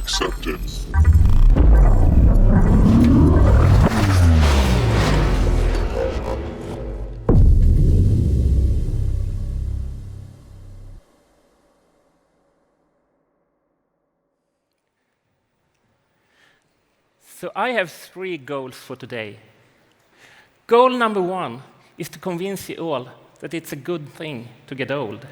accepted. So I have 3 goals for today. Goal number 1 is to convince you all that it's a good thing to get old.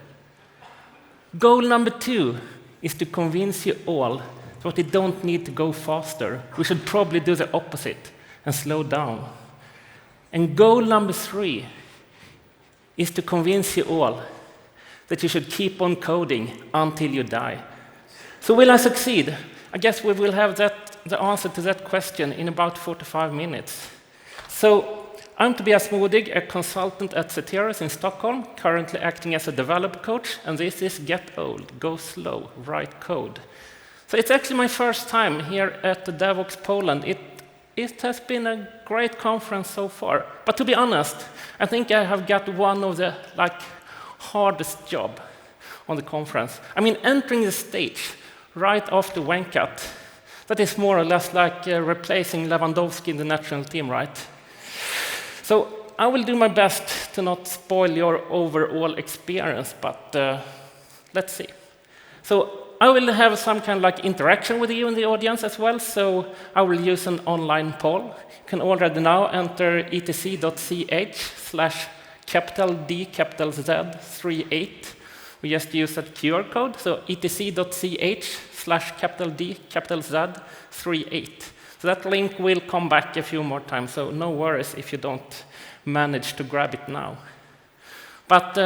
Goal number 2 is to convince you all that we don't need to go faster. We should probably do the opposite and slow down. And goal number 3 is to convince you all that you should keep on coding until you die. So will I succeed? I guess we will have the answer to that question in about 45 minutes. So I'm Tobias Modig, a consultant at Ceteris in Stockholm, currently acting as a developer coach, and this is Get Old, Go Slow, Write Code. So it's actually my first time here at the Devoxx Poland. It has been a great conference so far, but to be honest, I think I have got one of the hardest job on the conference. I mean, entering the stage right after Wenkat, that is more or less like replacing Lewandowski in the national team, right? So I will do my best to not spoil your overall experience, but let's see. So I will have some kind of interaction with you in the audience as well, so I will use an online poll. You can already now enter etc.ch/D Z38. We just use that QR code, so etc.ch/D Z38. So that link will come back a few more times, so no worries if you don't manage to grab it now. But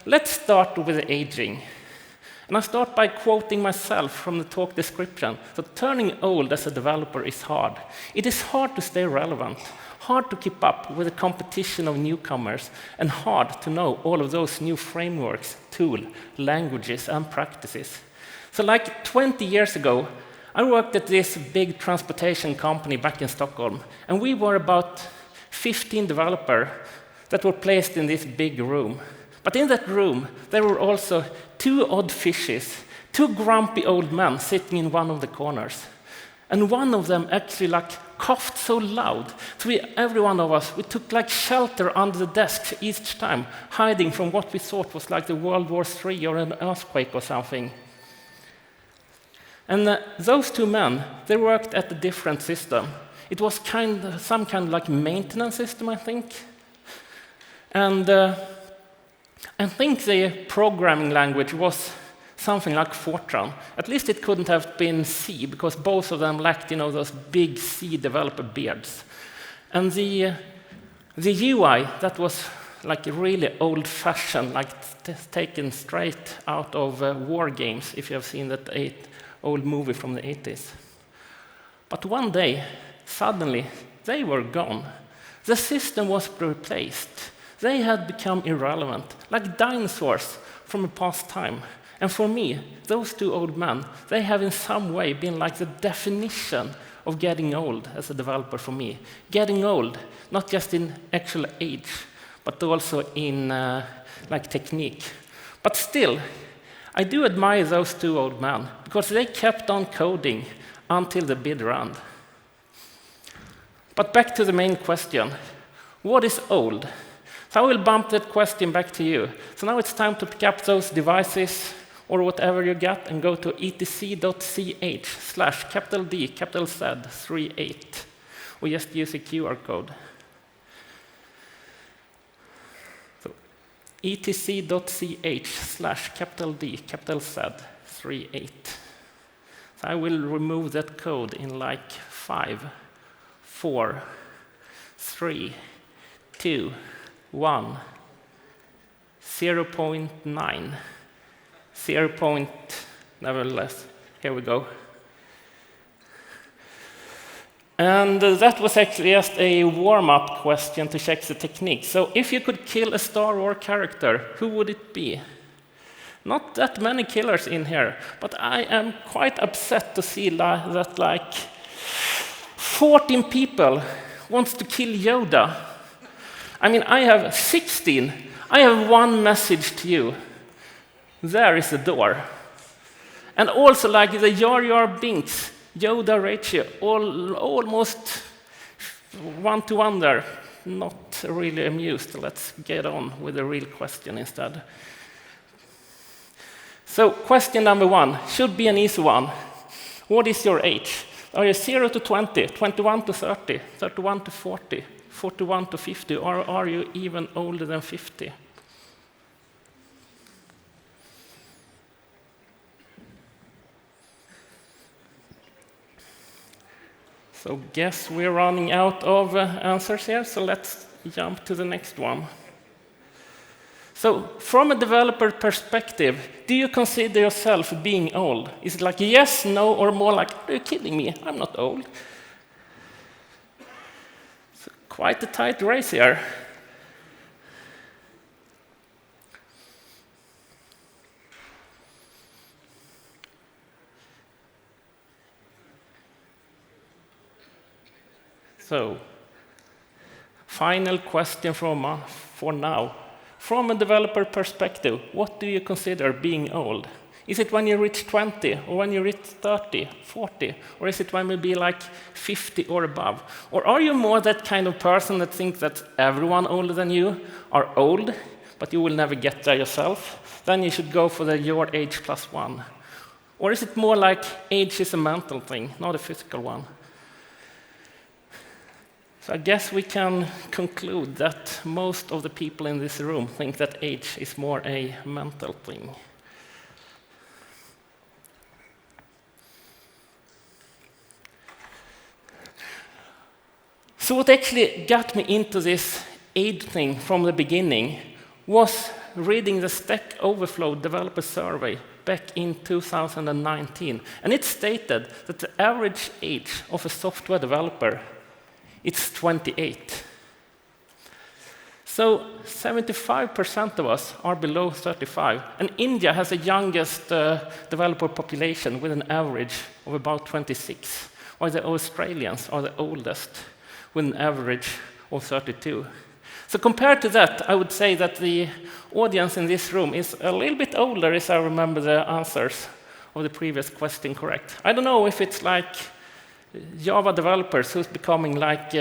let's start with the aging. And I start by quoting myself from the talk description. So turning old as a developer is hard. It is hard to stay relevant, hard to keep up with the competition of newcomers, and hard to know all of those new frameworks, tools, languages, and practices. So 20 years ago, I worked at this big transportation company back in Stockholm, and we were about 15 developers that were placed in this big room. But in that room, there were also 2 odd fishes, 2 grumpy old men sitting in one of the corners. And one of them actually coughed so loud, so every one of us, we took shelter under the desks each time, hiding from what we thought was the World War III or an earthquake or something. And those 2 men, they worked at a different system. It was some kind of maintenance system, I think. And I think the programming language was something like Fortran. At least it couldn't have been C, because both of them lacked, those big C developer beards. And the UI, that was really old-fashioned, taken straight out of war games, if you have seen that old movie from the 80s. But one day, suddenly, they were gone. The system was replaced. They had become irrelevant, like dinosaurs from a past time. And for me, those 2 old men, they have in some way been the definition of getting old as a developer for me. Getting old, not just in actual age, but also in technique. But still, I do admire those 2 old men, because they kept on coding until the bitter end. But back to the main question. What is old? So I will bump that question back to you. So now it's time to pick up those devices or whatever you got and go to etc.ch/D Z38. We just use a QR code. So etc.ch/D Z38. So I will remove that code in 5, 4, 3, 2, 1, 0.9, 0. Nevertheless, here we go. And that was actually just a warm-up question to check the technique. So if you could kill a Star Wars character, who would it be? Not that many killers in here, but I am quite upset to see that 14 people wants to kill Yoda. I mean, I have 16. I have one message to you. There is the door. And also like the Jar Jar Binks, Yoda ratio, almost 1-to-1 there. Not really amused. Let's get on with the real question instead. So question number 1 should be an easy one. What is your age? Are you 0 to 20, 21 to 30, 31 to 40, 41 to 50, or are you even older than 50? So guess we're running out of answers here, so let's jump to the next one. So from a developer perspective, do you consider yourself being old? Is it like yes, no, or more like, are you kidding me? I'm not old. So quite a tight race here. So, final question for now. From a developer perspective, what do you consider being old? Is it when you reach 20, or when you reach 30, 40, or is it when you be like 50 or above? Or are you more that kind of person that thinks that everyone older than you are old, but you will never get there yourself? Then you should go for the your age plus 1. Or is it more like age is a mental thing, not a physical one? So I guess we can conclude that most of the people in this room think that age is more a mental thing. So what actually got me into this age thing from the beginning was reading the Stack Overflow developer survey back in 2019. And it stated that the average age of a software developer it's 28. So 75% of us are below 35. And India has the youngest developer population with an average of about 26, while the Australians are the oldest with an average of 32. So compared to that, I would say that the audience in this room is a little bit older, if I remember the answers of the previous question correct. I don't know if it's like Java developers who's becoming like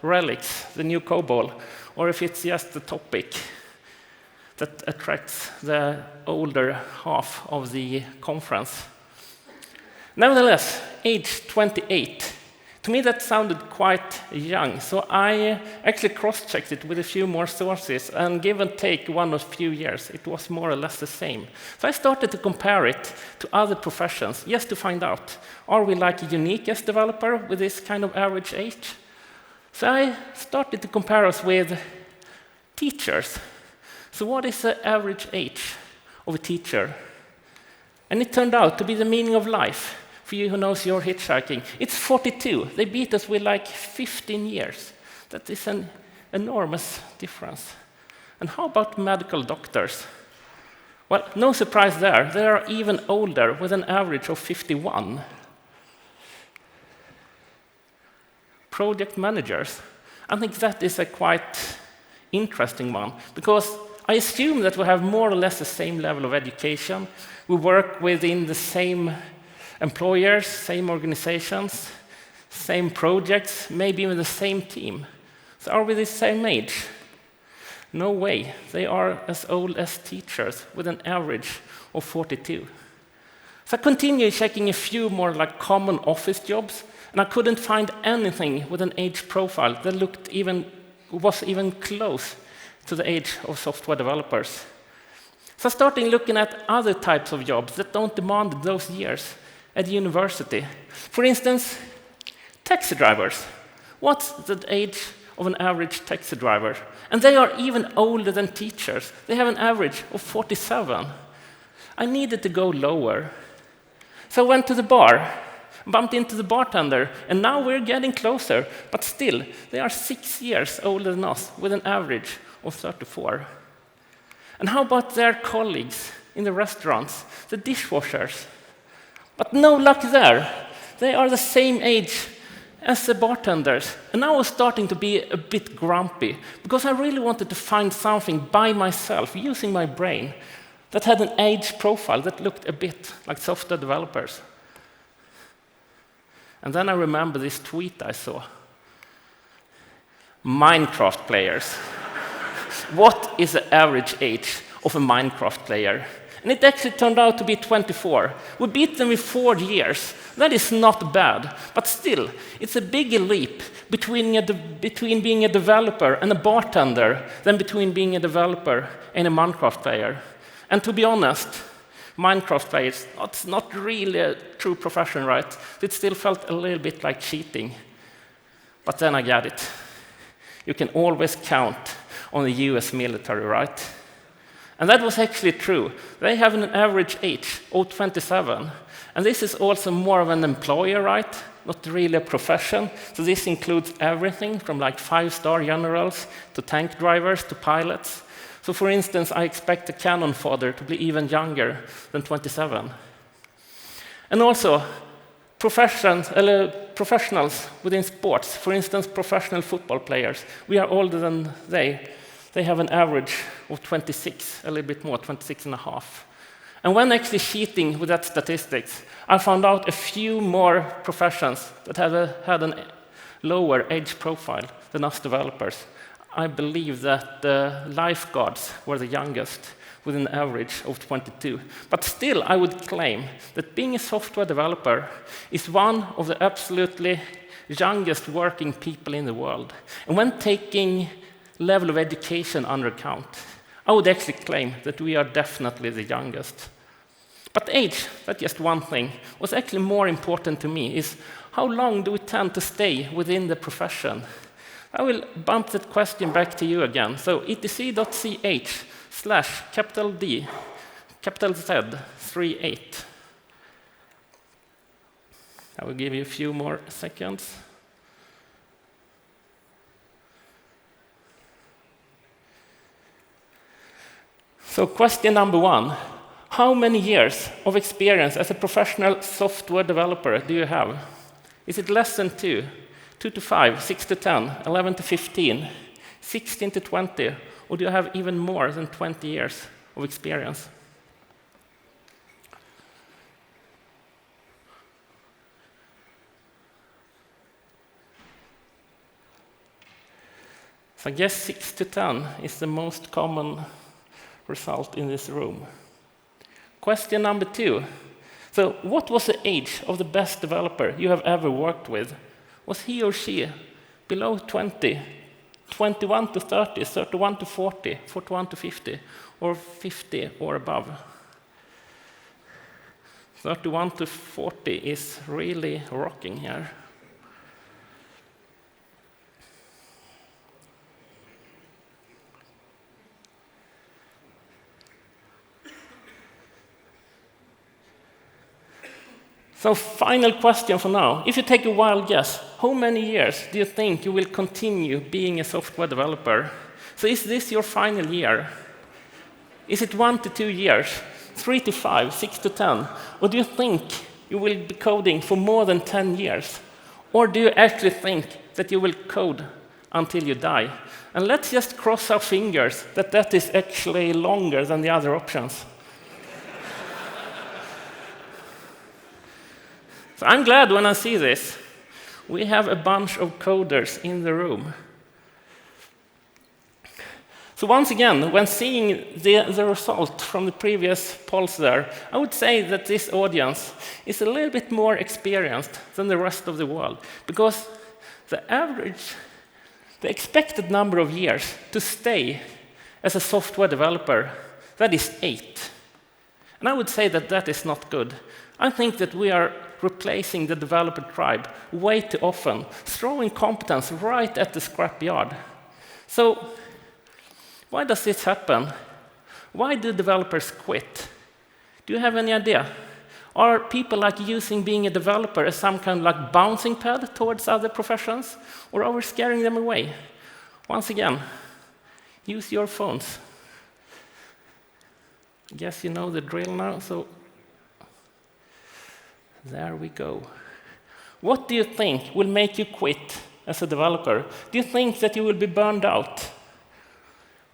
relics, the new COBOL, or if it's just the topic that attracts the older half of the conference. Nevertheless, age 28, to me that sounded quite young, so I actually cross-checked it with a few more sources, and give and take one or few years, it was more or less the same. So I started to compare it to other professions, just to find out, are we like unique as developer with this kind of average age? So I started to compare us with teachers. So what is the average age of a teacher? And it turned out to be the meaning of life. For you who knows your hitchhiking, it's 42. They beat us with like 15 years. That is an enormous difference. And how about medical doctors? Well, no surprise there. They are even older with an average of 51. Project managers. I think that is a quite interesting one, because I assume that we have more or less the same level of education. We work within the same employers, same organizations, same projects, maybe even the same team. So are we the same age? No way. They are as old as teachers with an average of 42. So I continued checking a few more like common office jobs, and I couldn't find anything with an age profile that was even close to the age of software developers. So I started looking at other types of jobs that don't demand those years at university. For instance, taxi drivers. What's the age of an average taxi driver? And they are even older than teachers. They have an average of 47. I needed to go lower. So I went to the bar, bumped into the bartender, and now we're getting closer, but still, they are 6 years older than us with an average of 34. And how about their colleagues in the restaurants, the dishwashers? But no luck there. They are the same age as the bartenders. And I was starting to be a bit grumpy, because I really wanted to find something by myself, using my brain, that had an age profile that looked a bit like software developers. And then I remember this tweet I saw. Minecraft players. What is the average age of a Minecraft player? And it actually turned out to be 24. We beat them with 4 years. That is not bad. But still, it's a bigger leap between being a developer and a bartender than between being a developer and a Minecraft player. And to be honest, Minecraft players, it's not really a true profession, right? It still felt a little bit like cheating. But then I get it. You can always count on the US military, right? And that was actually true. They have an average age of 27. And this is also more of an employer, right? Not really a profession. So this includes everything from like 5-star generals to tank drivers to pilots. So for instance, I expect a cannon fodder to be even younger than 27. And also, professionals within sports, for instance, professional football players, we are older than they. They have an average of 26, a little bit more, 26 and a half. And when actually cheating with that statistics, I found out a few more professions that had a lower age profile than us developers. I believe that the lifeguards were the youngest, with an average of 22. But still, I would claim that being a software developer is one of the absolutely youngest working people in the world. And when taking level of education under account, I would actually claim that we are definitely the youngest. But age, that's just one thing. What's actually more important to me is how long do we tend to stay within the profession? I will bump that question back to you again. So etc.ch/D, capital Z, 38. I will give you a few more seconds. So question number 1, how many years of experience as a professional software developer do you have? Is it less than 2, 2 to 5, 6 to 10, 11 to 15, 16 to 20, or do you have even more than 20 years of experience? So I guess 6 to 10 is the most common result in this room. Question number 2. So what was the age of the best developer you have ever worked with? Was he or she below 20, 21 to 30, 31 to 40, 41 to 50, or 50 or above? 31 to 40 is really rocking here. So final question for now. If you take a wild guess, how many years do you think you will continue being a software developer? So is this your final year? Is it 1 to 2 years, 3 to 5, 6 to 10? Or do you think you will be coding for more than 10 years? Or do you actually think that you will code until you die? And let's just cross our fingers that that is actually longer than the other options. So I'm glad when I see this. We have a bunch of coders in the room. So once again, when seeing the result from the previous polls there, I would say that this audience is a little bit more experienced than the rest of the world, because the expected number of years to stay as a software developer, that is 8. And I would say that that is not good. I think that we are replacing the developer tribe way too often, throwing competence right at the scrapyard. So why does this happen? Why do developers quit? Do you have any idea? Are people like using being a developer as some kind of like bouncing pad towards other professions? Or are we scaring them away? Once again, use your phones. I guess you know the drill now, so there we go. What do you think will make you quit as a developer? Do you think that you will be burned out?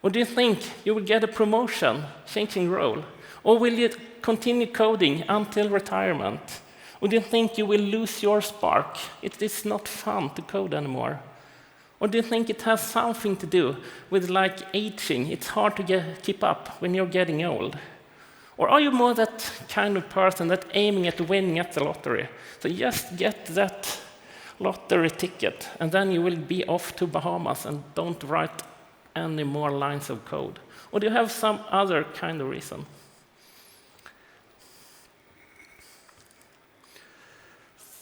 Or do you think you will get a promotion, changing role? Or will you continue coding until retirement? Or do you think you will lose your spark? It is not fun to code anymore. Or do you think it has something to do with like aging? It's hard to keep up when you're getting old. Or are you more that kind of person that aiming at winning at the lottery? So just get that lottery ticket, and then you will be off to Bahamas and don't write any more lines of code. Or do you have some other kind of reason?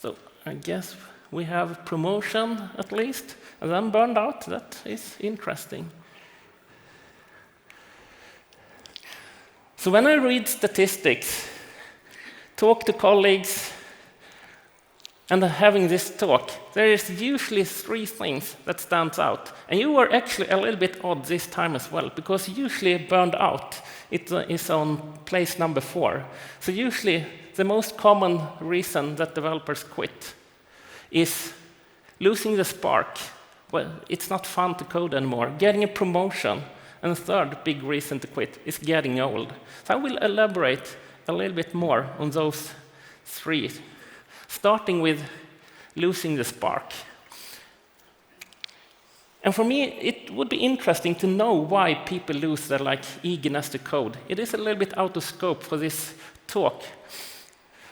So I guess we have promotion at least, and then burned out. That is interesting. So when I read statistics, talk to colleagues, and having this talk, there is usually 3 things that stands out. And you were actually a little bit odd this time as well, because usually burned out is on place number 4. So usually the most common reason that developers quit is losing the spark. Well, it's not fun to code anymore. Getting a promotion. And the third big reason to quit is getting old. So I will elaborate a little bit more on those 3, starting with losing the spark. And for me, it would be interesting to know why people lose their eagerness to code. It is a little bit out of scope for this talk.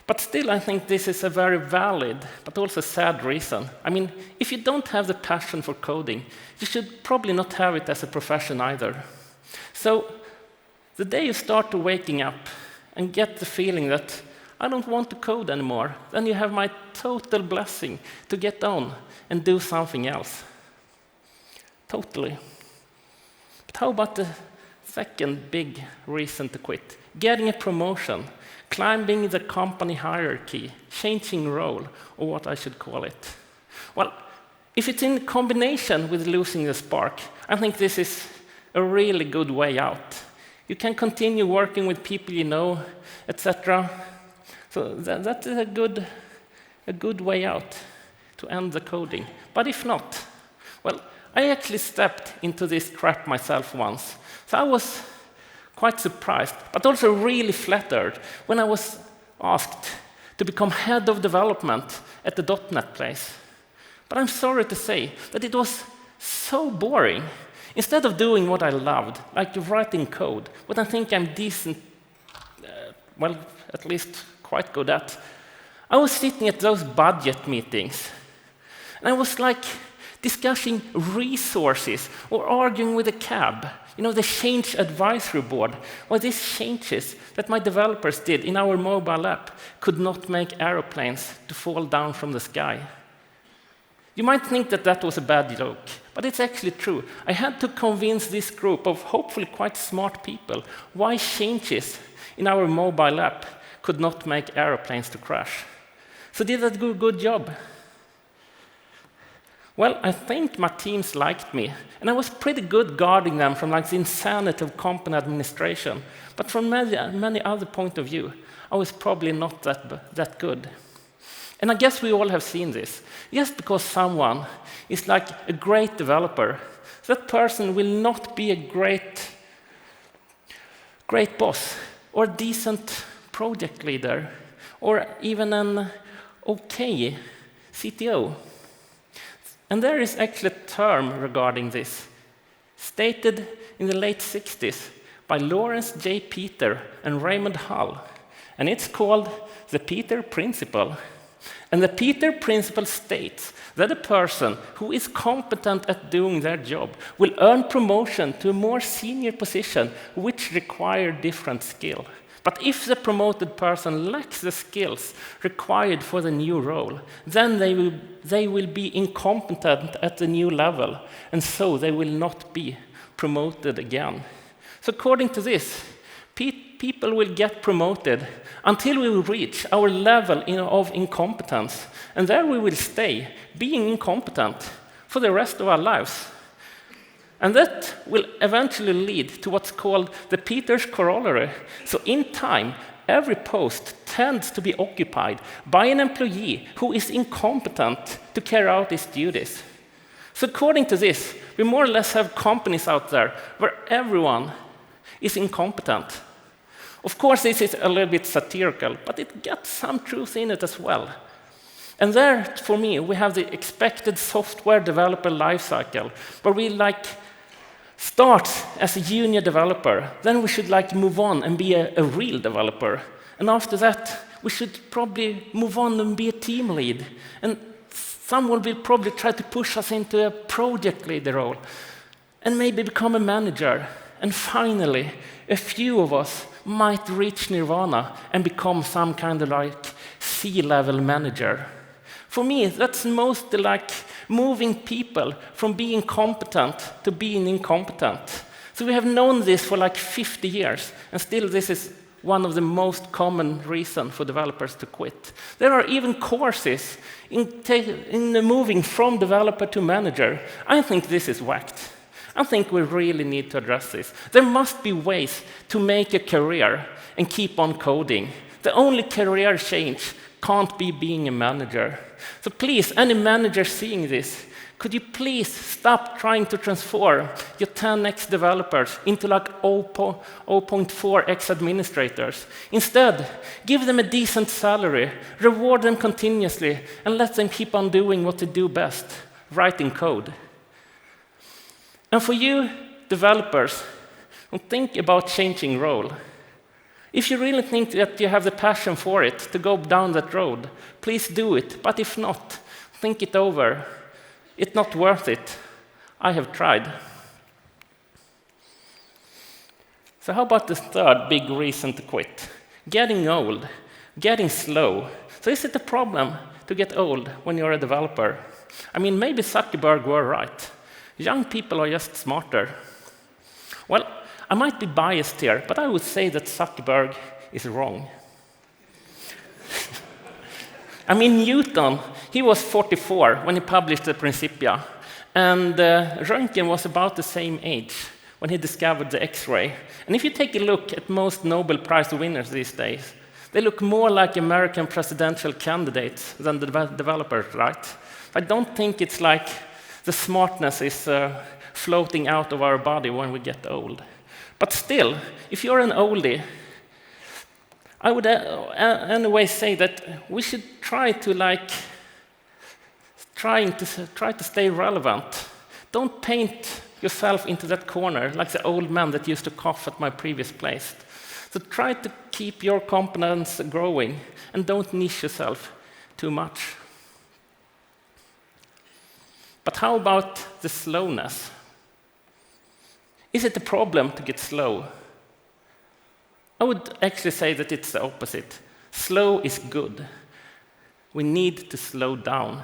But still, I think this is a very valid, but also sad reason. I mean, if you don't have the passion for coding, you should probably not have it as a profession either. So the day you start waking up and get the feeling that I don't want to code anymore, then you have my total blessing to get on and do something else. Totally. But how about the second big reason to quit? Getting a promotion. Climbing the company hierarchy, changing role, or what I should call it. Well, if it's in combination with losing the spark, I think this is a really good way out. You can continue working with people you know, etc. So that is a good way out to end the coding. But if not, well, I actually stepped into this trap myself once. So I was quite surprised, but also really flattered when I was asked to become head of development at the .NET place. But I'm sorry to say that it was so boring. Instead of doing what I loved, like writing code, what I think I'm decent, well, at least quite good at, I was sitting at those budget meetings, and I was discussing resources or arguing with a cab. You know, the change advisory board, or these changes that my developers did in our mobile app could not make aeroplanes to fall down from the sky. You might think that that was a bad joke, but it's actually true. I had to convince this group of hopefully quite smart people why changes in our mobile app could not make aeroplanes to crash. So did I do a good job? Well, I think my teams liked me, and I was pretty good guarding them from the insanity of company administration. But from many other points of view, I was probably not that good. And I guess we all have seen this. Just because someone is a great developer, that person will not be a great boss, or a decent project leader, or even an okay CTO. And there is actually a term regarding this, stated in the late 60s by Lawrence J. Peter and Raymond Hull. And it's called the Peter Principle. And the Peter Principle states that a person who is competent at doing their job will earn promotion to a more senior position, which require different skill. But if the promoted person lacks the skills required for the new role, then they will be incompetent at the new level, and so they will not be promoted again. So according to this, people will get promoted until we will reach our level of incompetence, and there we will stay, being incompetent, for the rest of our lives. And that will eventually lead to what's called the Peter's corollary. So in time, every post tends to be occupied by an employee who is incompetent to carry out his duties. So according to this, we more or less have companies out there where everyone is incompetent. Of course, this is a little bit satirical, but it got some truth in it as well. And there, for me, we have the expected software developer lifecycle, where we start as a junior developer, then we should move on and be a real developer. And after that, we should probably move on and be a team lead. And someone will probably try to push us into a project leader role, and maybe become a manager. And finally, a few of us might reach nirvana and become some kind of C-level manager. For me, that's mostly moving people from being competent to being incompetent. So we have known this for 50 years, and still this is one of the most common reasons for developers to quit. There are even courses in moving from developer to manager. I think this is whacked. I think we really need to address this. There must be ways to make a career and keep on coding. The only career change can't be being a manager. So please, any manager seeing this, could you please stop trying to transform your 10x developers into 0.4x administrators? Instead, give them a decent salary, reward them continuously, and let them keep on doing what they do best, writing code. And for you developers, don't think about changing role. If you really think that you have the passion for it to go down that road, please do it. But if not, think it over. It's not worth it. I have tried. So how about the third big reason to quit? Getting old, getting slow. So is it a problem to get old when you're a developer? I mean, maybe Zuckerberg were right. Young people are just smarter. Well, I might be biased here, but I would say that Zuckerberg is wrong. I mean, Newton, he was 44 when he published the Principia, and Röntgen was about the same age when he discovered the X-ray. And if you take a look at most Nobel Prize winners these days, they look more like American presidential candidates than the developers, right? I don't think it's like the smartness is floating out of our body when we get old. But still, if you're an oldie, I would anyway say that we should try to stay relevant. Don't paint yourself into that corner like the old man that used to cough at my previous place. So try to keep your competence growing and don't niche yourself too much. But how about the slowness? Is it a problem to get slow? I would actually say that it's the opposite. Slow is good. We need to slow down.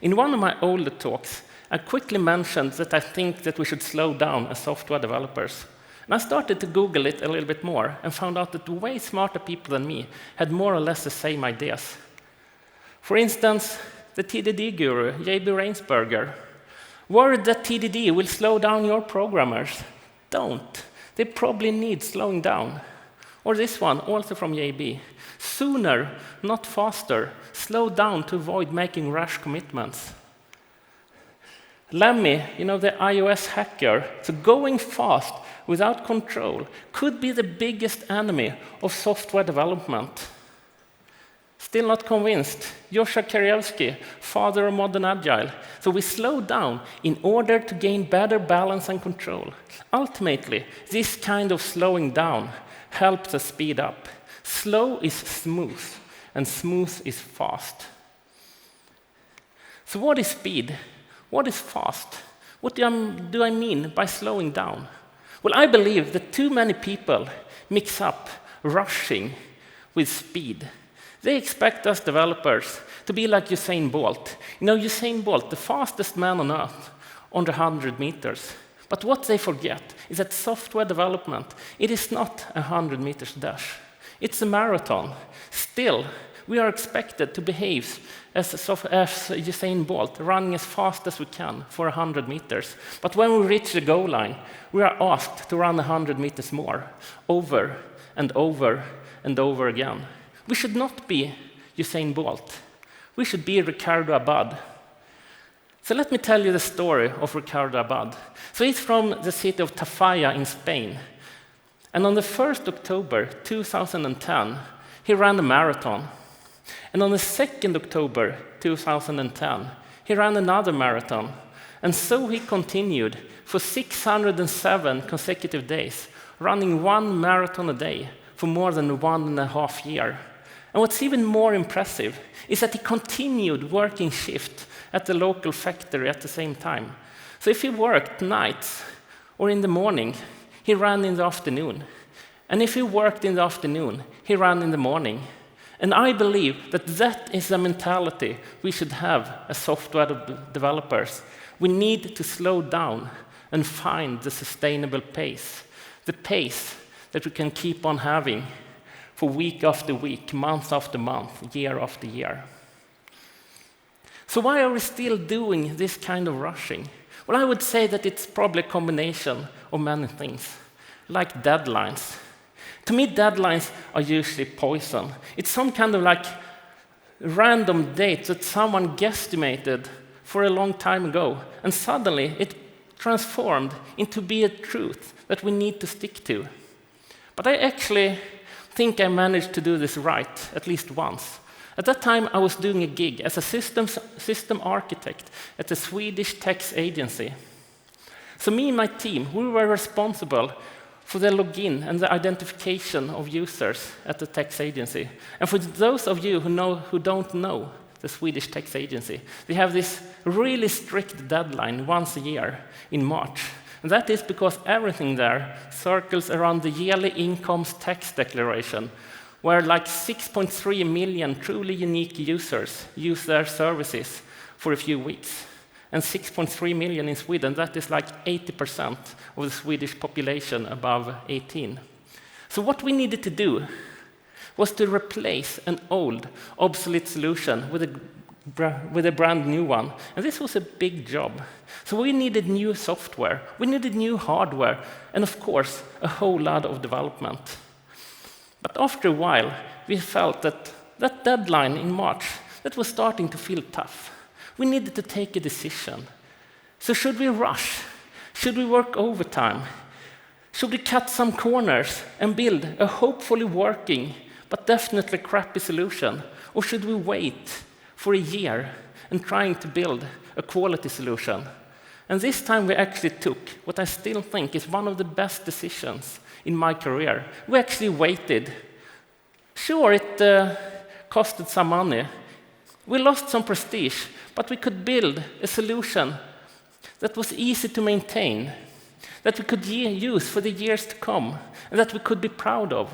In one of my older talks, I quickly mentioned that I think that we should slow down as software developers. And I started to Google it a little bit more and found out that way smarter people than me had more or less the same ideas. For instance, the TDD guru, J.B. Rainsberger, worried that TDD will slow down your programmers. Don't. They probably need slowing down. Or this one, also from JB. Sooner, not faster. Slow down to avoid making rash commitments. Lemmy, the iOS hacker, so going fast without control could be the biggest enemy of software development. Still not convinced. Joshua Karyevsky, father of modern agile. So we slow down in order to gain better balance and control. Ultimately, this kind of slowing down helps us speed up. Slow is smooth, and smooth is fast. So what is speed? What is fast? What do I mean by slowing down? Well, I believe that too many people mix up rushing with speed. They expect us developers to be like Usain Bolt. Usain Bolt, the fastest man on earth, on the 100 meters. But what they forget is that software development, it is not a 100 meters dash. It's a marathon. Still, we are expected to behave as Usain Bolt, running as fast as we can for 100 meters. But when we reach the goal line, we are asked to run 100 meters more, over and over and over again. We should not be Usain Bolt. We should be Ricardo Abad. So let me tell you the story of Ricardo Abad. So he's from the city of Tafalla in Spain. And on the 1st October 2010, he ran a marathon. And on the 2nd October 2010, he ran another marathon. And so he continued for 607 consecutive days, running one marathon a day for more than 1.5 years. And what's even more impressive is that he continued working shift at the local factory at the same time. So if he worked nights or in the morning, he ran in the afternoon. And if he worked in the afternoon, he ran in the morning. And I believe that that is the mentality we should have as software developers. We need to slow down and find the sustainable pace, the pace that we can keep on having for week after week, month after month, year after year. So why are we still doing this kind of rushing? Well, I would say that it's probably a combination of many things, like deadlines. To me, deadlines are usually poison. It's some kind of like random date that someone guesstimated for a long time ago, and suddenly it transformed into be a truth that we need to stick to. But I actually think I managed to do this right, at least once. At that time, I was doing a gig as a system architect at a Swedish tax agency. So me and my team, we were responsible for the login and the identification of users at the tax agency. And for those of you who don't know the Swedish tax agency, they have this really strict deadline once a year in March. And that is because everything there circles around the yearly incomes tax declaration, where like 6.3 million truly unique users use their services for a few weeks. And 6.3 million in Sweden, that is like 80% of the Swedish population above 18. So what we needed to do was to replace an old, obsolete solution with a brand new one. And this was a big job. So we needed new software, we needed new hardware, and of course, a whole lot of development. But after a while, we felt that that deadline in March, that was starting to feel tough. We needed to take a decision. So should we rush? Should we work overtime? Should we cut some corners and build a hopefully working, but definitely crappy solution? Or should we wait for a year and trying to build a quality solution? And this time we actually took what I still think is one of the best decisions in my career. We actually waited. Sure, it costed some money. We lost some prestige, but we could build a solution that was easy to maintain, that we could use for the years to come, and that we could be proud of.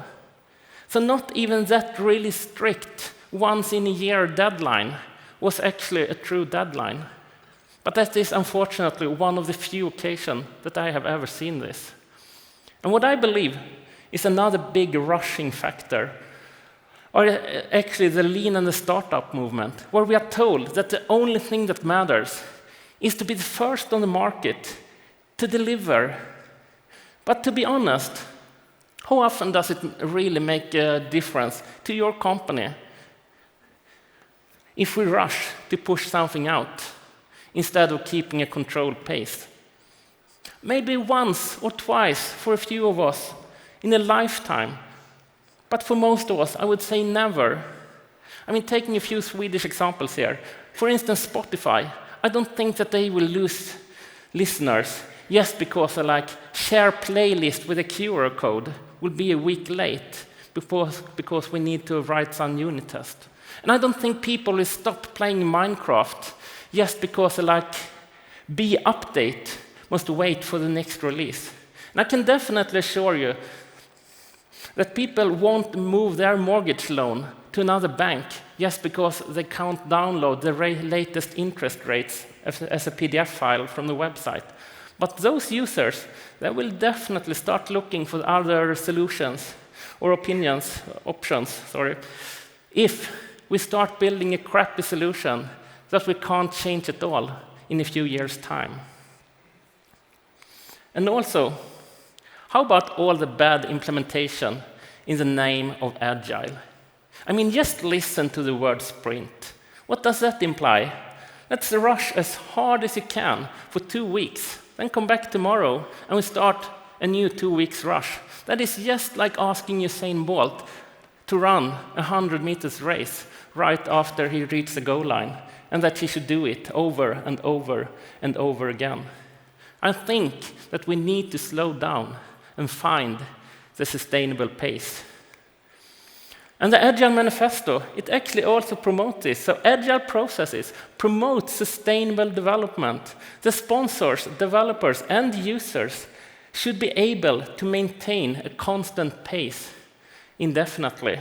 So not even that really strict once-in-a-year deadline was actually a true deadline. But that is unfortunately one of the few occasions that I have ever seen this. And what I believe is another big rushing factor are actually the lean and the startup movement, where we are told that the only thing that matters is to be the first on the market to deliver. But to be honest, how often does it really make a difference to your company if we rush to push something out instead of keeping a controlled pace? Maybe once or twice for a few of us in a lifetime, but for most of us, I would say never. I mean, taking a few Swedish examples here. For instance, Spotify. I don't think that they will lose listeners just because a share playlist with a QR code will be a week late because we need to write some unit test. And I don't think people will stop playing Minecraft just because B update must wait for the next release. And I can definitely assure you that people won't move their mortgage loan to another bank just because they can't download the latest interest rates as a PDF file from the website. But those users, they will definitely start looking for other solutions or options, if we start building a crappy solution that we can't change at all in a few years' time. And also, how about all the bad implementation in the name of Agile? I mean, just listen to the word sprint. What does that imply? Let's rush as hard as you can for 2 weeks, then come back tomorrow and we start a new 2 weeks rush. That is just like asking Usain Bolt to run a 100 meters race right after he reached the goal line, and that he should do it over and over and over again. I think that we need to slow down and find the sustainable pace. And the Agile Manifesto, it actually also promotes this. So Agile processes promote sustainable development. The sponsors, developers, and users should be able to maintain a constant pace indefinitely.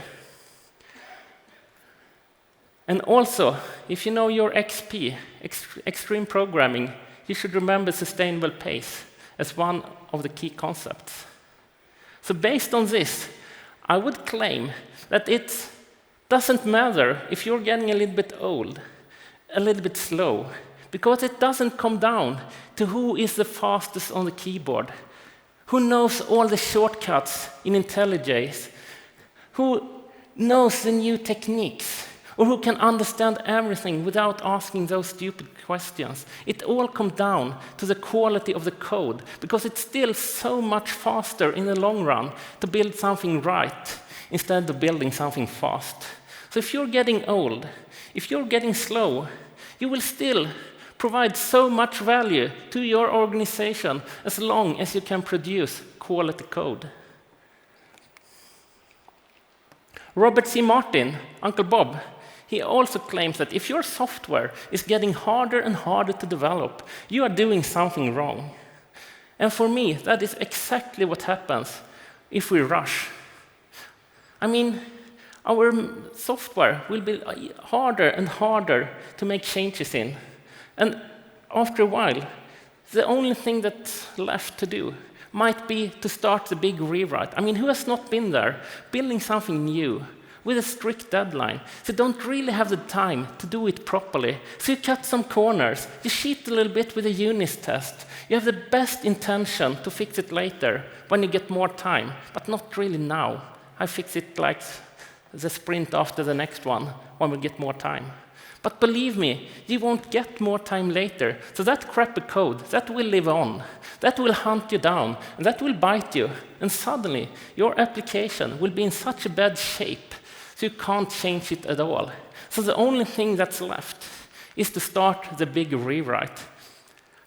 And also, if you know your XP, extreme programming, you should remember sustainable pace as one of the key concepts. So based on this, I would claim that it doesn't matter if you're getting a little bit old, a little bit slow, because it doesn't come down to who is the fastest on the keyboard, who knows all the shortcuts in IntelliJ, who knows the new techniques, or who can understand everything without asking those stupid questions. It all comes down to the quality of the code, because it's still so much faster in the long run to build something right instead of building something fast. So if you're getting old, if you're getting slow, you will still provide so much value to your organization as long as you can produce quality code. Robert C. Martin, Uncle Bob, he also claims that if your software is getting harder and harder to develop, you are doing something wrong. And for me, that is exactly what happens if we rush. I mean, our software will be harder and harder to make changes in. And after a while, the only thing that's left to do might be to start the big rewrite. I mean, who has not been there, building something new with a strict deadline? So you don't really have the time to do it properly. So you cut some corners, you cheat a little bit with a unit test. You have the best intention to fix it later when you get more time, but not really now. I fix it like the sprint after the next one when we get more time. But believe me, you won't get more time later. So that crappy code, that will live on. That will hunt you down, and that will bite you. And suddenly, your application will be in such a bad shape, so you can't change it at all. So the only thing that's left is to start the big rewrite.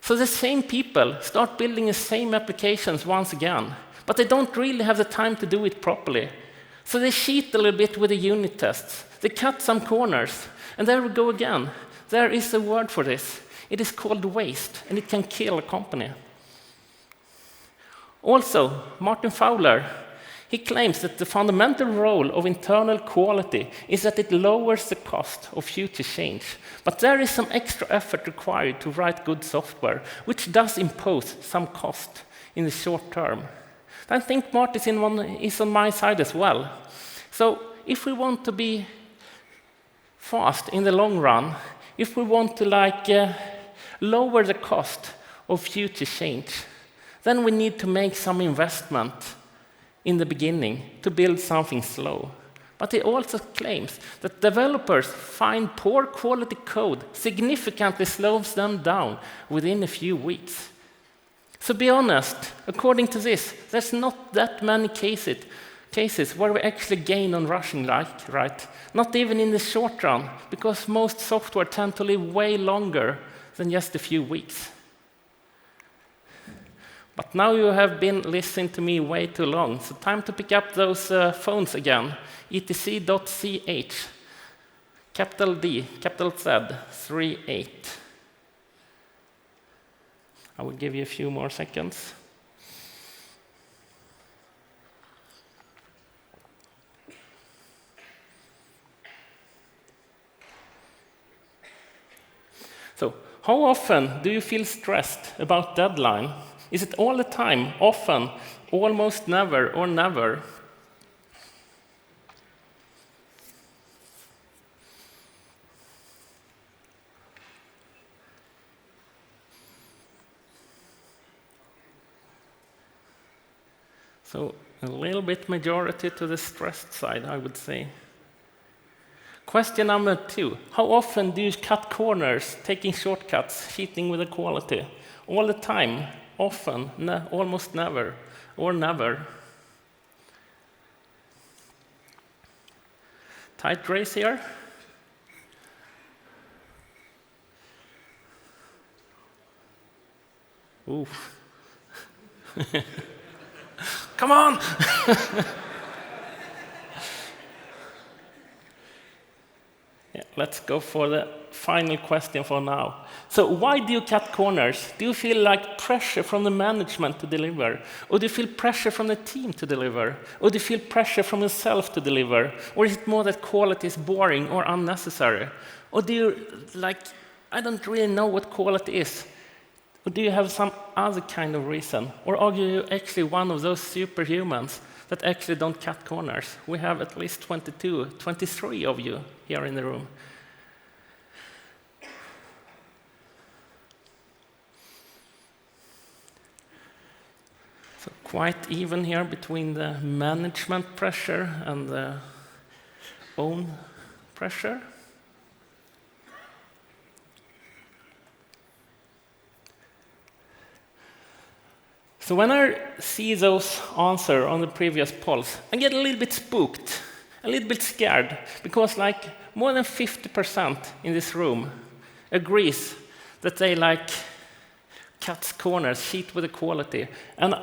So the same people start building the same applications once again, but they don't really have the time to do it properly. So they cheat a little bit with the unit tests. They cut some corners. And there we go again. There is a word for this. It is called waste, and it can kill a company. Also, Martin Fowler, he claims that the fundamental role of internal quality is that it lowers the cost of future change. But there is some extra effort required to write good software, which does impose some cost in the short term. I think Martin is on my side as well. So if we want to be fast in the long run, if we want to lower the cost of future change, then we need to make some investment in the beginning to build something slow. But he also claims that developers find poor quality code significantly slows them down within a few weeks. So be honest, according to this, there's not that many cases where we actually gain on rushing, right? Not even in the short run, because most software tend to live way longer than just a few weeks. But now you have been listening to me way too long, so time to pick up those phones again. etc.ch, capital D, capital Z, 38. I will give you a few more seconds. So, how often do you feel stressed about deadline? Is it all the time, often, almost never, or never? So a little bit majority to the stressed side, I would say. Question number 2. How often do you cut corners, taking shortcuts, cheating with the quality? All the time, often, almost never, or never. Tight race here. Ooh. Come on! Yeah, let's go for the final question for now. So why do you cut corners? Do you feel like pressure from the management to deliver? Or do you feel pressure from the team to deliver? Or do you feel pressure from yourself to deliver? Or is it more that quality is boring or unnecessary? Or do you, I don't really know what quality is. Or do you have some other kind of reason? Or are you actually one of those superhumans that actually don't cut corners? We have at least 23 of you here in the room. So quite even here between the management pressure and the own pressure. So when I see those answers on the previous polls, I get a little bit spooked, a little bit scared, because more than 50% in this room agrees that they cut corners, cheat with the quality. And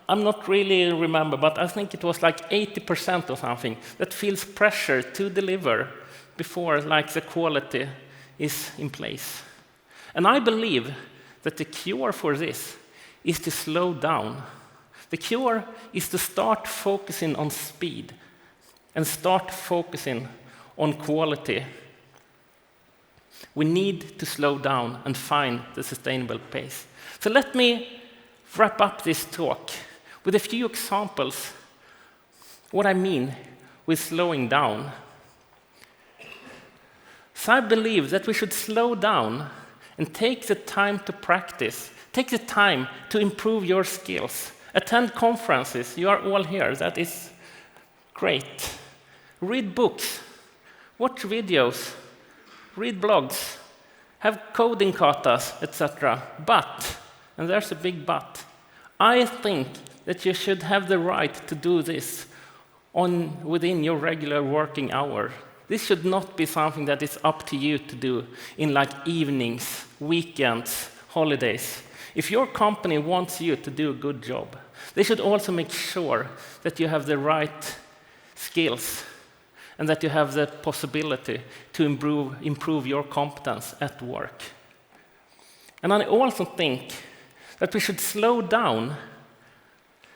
I'm not really remember, but I think it was 80% or something that feels pressure to deliver before the quality is in place. And I believe that the cure for this is to slow down. The cure is to start focusing on speed and start focusing on quality. We need to slow down and find the sustainable pace. So let me wrap up this talk with a few examples what I mean with slowing down. So I believe that we should slow down and take the time to practice. Take the time to improve your skills. Attend conferences. You are all here. That is great. Read books. Watch videos. Read blogs. Have coding katas, etc. But, and there's a big but, I think that you should have the right to do this within your regular working hour. This should not be something that is up to you to do in evenings, weekends, holidays. If your company wants you to do a good job, they should also make sure that you have the right skills and that you have the possibility to improve your competence at work. And I also think that we should slow down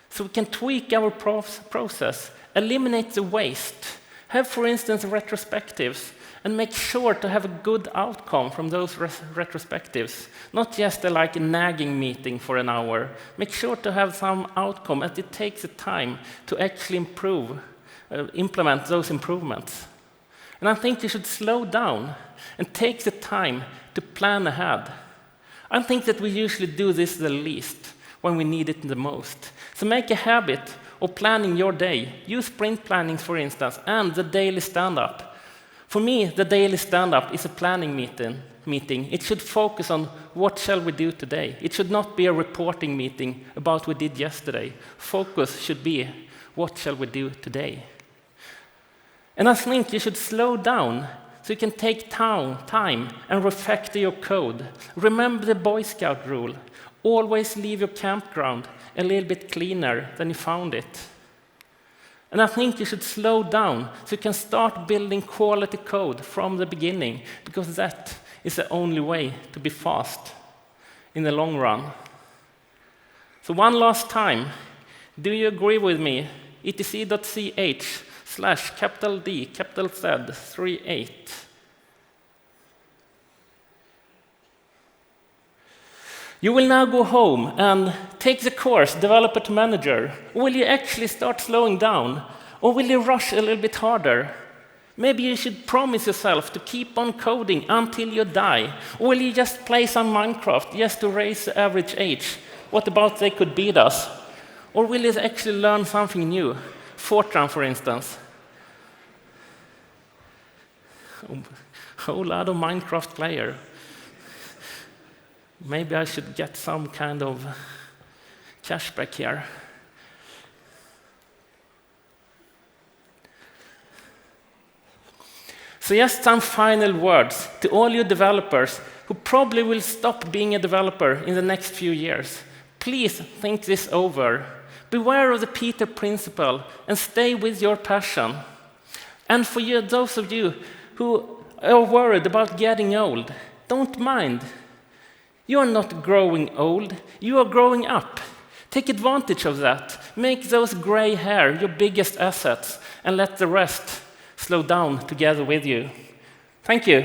so we can tweak our process, eliminate the waste, have, for instance, retrospectives, and make sure to have a good outcome from those retrospectives. Not just a nagging meeting for an hour. Make sure to have some outcome, and it takes the time to actually implement those improvements. And I think you should slow down and take the time to plan ahead. I think that we usually do this the least when we need it the most. So make a habit of planning your day. Use sprint planning, for instance, and the daily stand-up. For me, the daily stand-up is a planning meeting. It should focus on what shall we do today. It should not be a reporting meeting about what we did yesterday. Focus should be what shall we do today. And I think you should slow down so you can take time and refactor your code. Remember the Boy Scout rule. Always leave your campground a little bit cleaner than you found it. And I think you should slow down so you can start building quality code from the beginning, because that is the only way to be fast in the long run. So one last time, do you agree with me? etc.ch/D/Z38. You will now go home and take the course, Developer to Manager. Or will you actually start slowing down? Or will you rush a little bit harder? Maybe you should promise yourself to keep on coding until you die. Or will you just play some Minecraft just to raise the average age? What about they could beat us? Or will you actually learn something new? Fortran, for instance. A whole lot of Minecraft player. Maybe I should get some kind of cashback here. So just some final words to all you developers who probably will stop being a developer in the next few years. Please think this over. Beware of the Peter principle and stay with your passion. And for you, those of you who are worried about getting old, don't mind. You are not growing old, you are growing up. Take advantage of that. Make those gray hair your biggest assets and let the rest slow down together with you. Thank you.